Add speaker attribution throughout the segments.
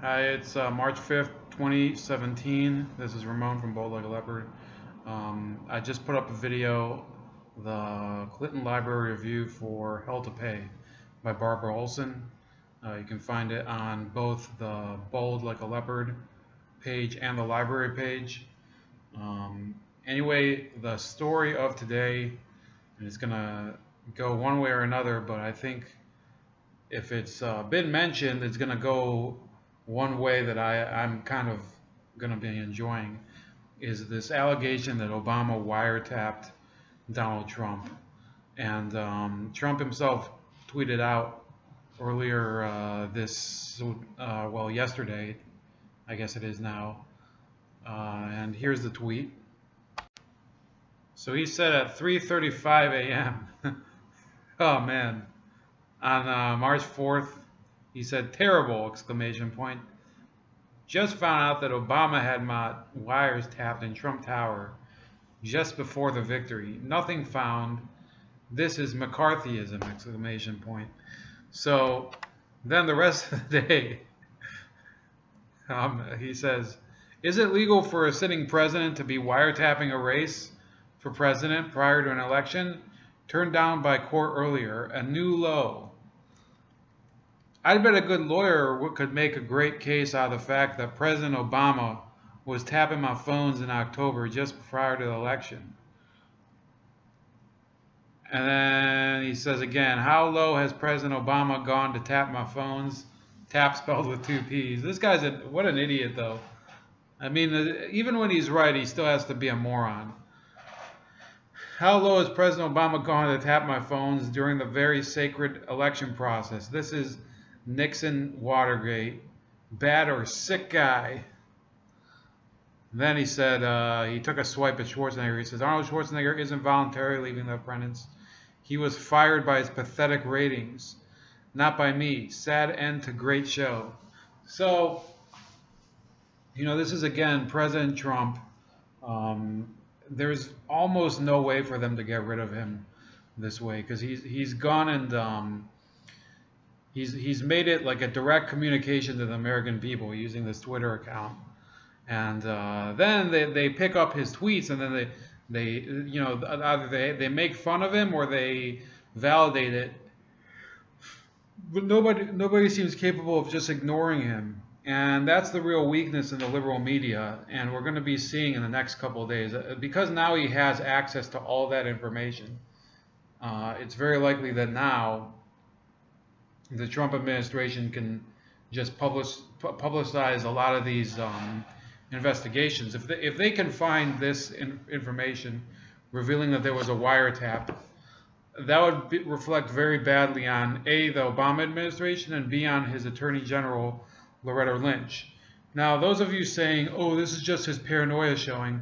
Speaker 1: Hi, it's March 5th, 2017. This is Ramon from Bold Like a Leopard. I just put up a video, the Clinton Library Review for Hell to Pay by Barbara Olson. You can find it on both the Bold Like a Leopard page and the library page. Anyway, the story of today is going to go one way or another, but I think if it's been mentioned, it's going to go one way that I'm kind of going to be enjoying is this allegation that Obama wiretapped Donald Trump. And Trump himself tweeted out earlier well, yesterday, I guess it is now. And here's the tweet. So he said at 3:35 a.m. Oh man, on March 4th, he said, "Terrible!" exclamation point. Just found out that Obama had my wires tapped in Trump Tower just before the victory. Nothing found. This is McCarthyism! Exclamation point. So then the rest of the day, he says, "Is it legal for a sitting president to be wiretapping a race for president prior to an election? Turned down by court earlier. A new low." I bet a good lawyer could make a great case out of the fact that President Obama was tapping my phones in October just prior to the election. And then he says again, how low has President Obama gone to tap my phones? Tap spelled with two P's. This guy's what an idiot, though. I mean, even when he's right, he still has to be a moron. How low has President Obama gone to tap my phones during the very sacred election process? This is Nixon Watergate. Bad or sick guy. Then he said he took a swipe at Schwarzenegger. He says Arnold Schwarzenegger isn't voluntarily leaving The Apprentice. He was fired by his pathetic ratings, not by me. Sad end to great show. So, this is again President Trump. There's almost no way for them to get rid of him this way because he's gone and he's made it like a direct communication to the American people using this Twitter account. And then they pick up his tweets and then they either they make fun of him or they validate it. But nobody seems capable of just ignoring him. And that's the real weakness in the liberal media, and we're going to be seeing in the next couple of days. Because now he has access to all that information, it's very likely that now the Trump administration can just publicize a lot of these investigations. If they can find this information revealing that there was a wiretap, that would reflect very badly on A, the Obama administration, and B, on his Attorney General, Loretta Lynch. Now, those of you saying, oh, this is just his paranoia showing.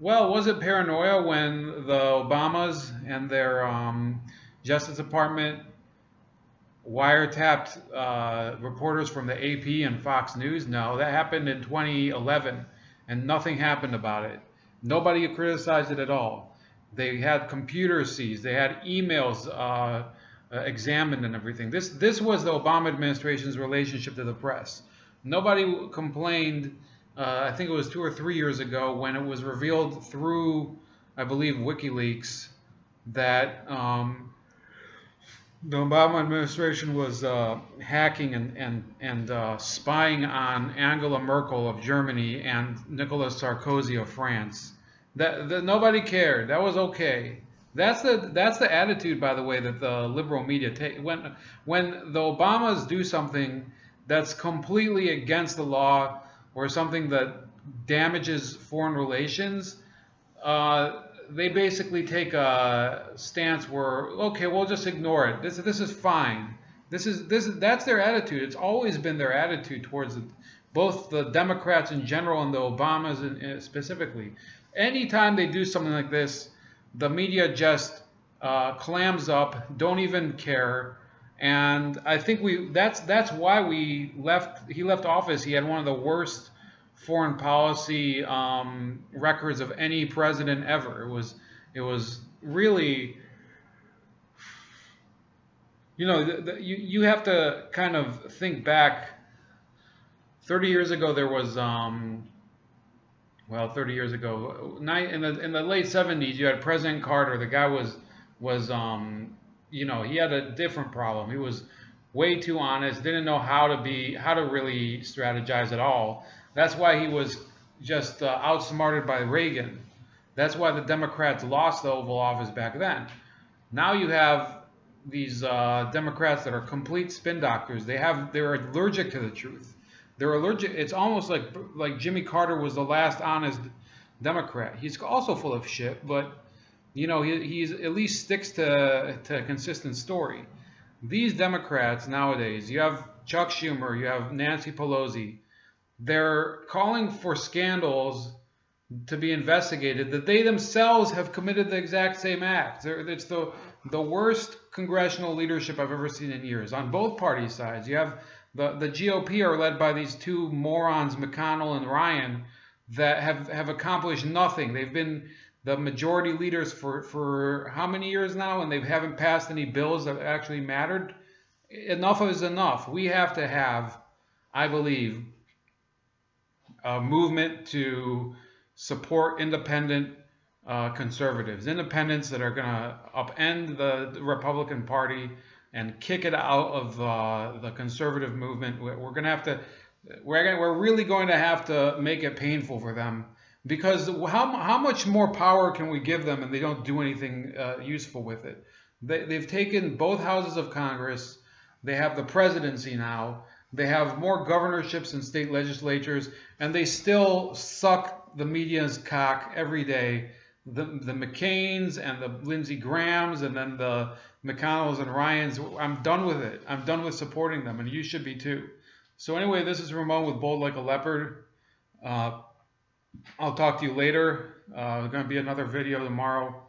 Speaker 1: Well, was it paranoia when the Obamas and their Justice Department wiretapped reporters from the AP and Fox News? No, that happened in 2011, and nothing happened about it. Nobody criticized it at all. They had computers seized. They had emails examined and everything. This was the Obama administration's relationship to the press. Nobody complained, I think it was 2 or 3 years ago, when it was revealed through, I believe, WikiLeaks, that the Obama administration was hacking and spying on Angela Merkel of Germany and Nicolas Sarkozy of France. That nobody cared. That was okay. That's the attitude, by the way, that the liberal media take. When the Obamas do something that's completely against the law or something that damages foreign relations, they basically take a stance where, okay, we'll just ignore it. This is fine. That's their attitude. It's always been their attitude towards both the Democrats in general and the Obamas specifically. Anytime they do something like this, the media just clams up, don't even care. And I think that's why he left office. He had one of the worst foreign policy records of any president ever. It was really, you have to kind of think back 30 years ago there was, well, 30 years ago, in the late 70s, you had President Carter. The guy was you know, he had a different problem. He was way too honest, didn't know how to really strategize at all. That's why he was just outsmarted by Reagan. That's why the Democrats lost the Oval Office back then. Now you have these Democrats that are complete spin doctors. They're allergic to the truth. They're allergic. It's almost like Jimmy Carter was the last honest Democrat. He's also full of shit, but you know he's at least sticks to a consistent story. These Democrats nowadays, you have Chuck Schumer, you have Nancy Pelosi. They're calling for scandals to be investigated that they themselves have committed the exact same act. It's the worst congressional leadership I've ever seen in years on both party sides. You have the GOP are led by these two morons, McConnell and Ryan, that have accomplished nothing. They've been the majority leaders for how many years now, and they haven't passed any bills that actually mattered. Enough is enough. We have to have, I believe, a movement to support independent conservatives, independents that are going to upend the Republican Party and kick it out of the conservative movement. We're really going to have to make it painful for them, because how much more power can we give them and they don't do anything useful with it? They've taken both houses of Congress. They have the presidency now. They have more governorships and state legislatures, and they still suck the media's cock every day. The McCains and the Lindsey Grahams and then the McConnells and Ryans, I'm done with it. I'm done with supporting them, and you should be too. So anyway, this is Ramon with Bold Like a Leopard. I'll talk to you later. There's going to be another video tomorrow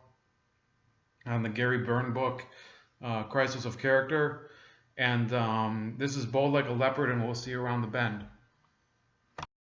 Speaker 1: on the Gary Byrne book, Crisis of Character. And this is Bold Like a Leopard, and we'll see you around the bend.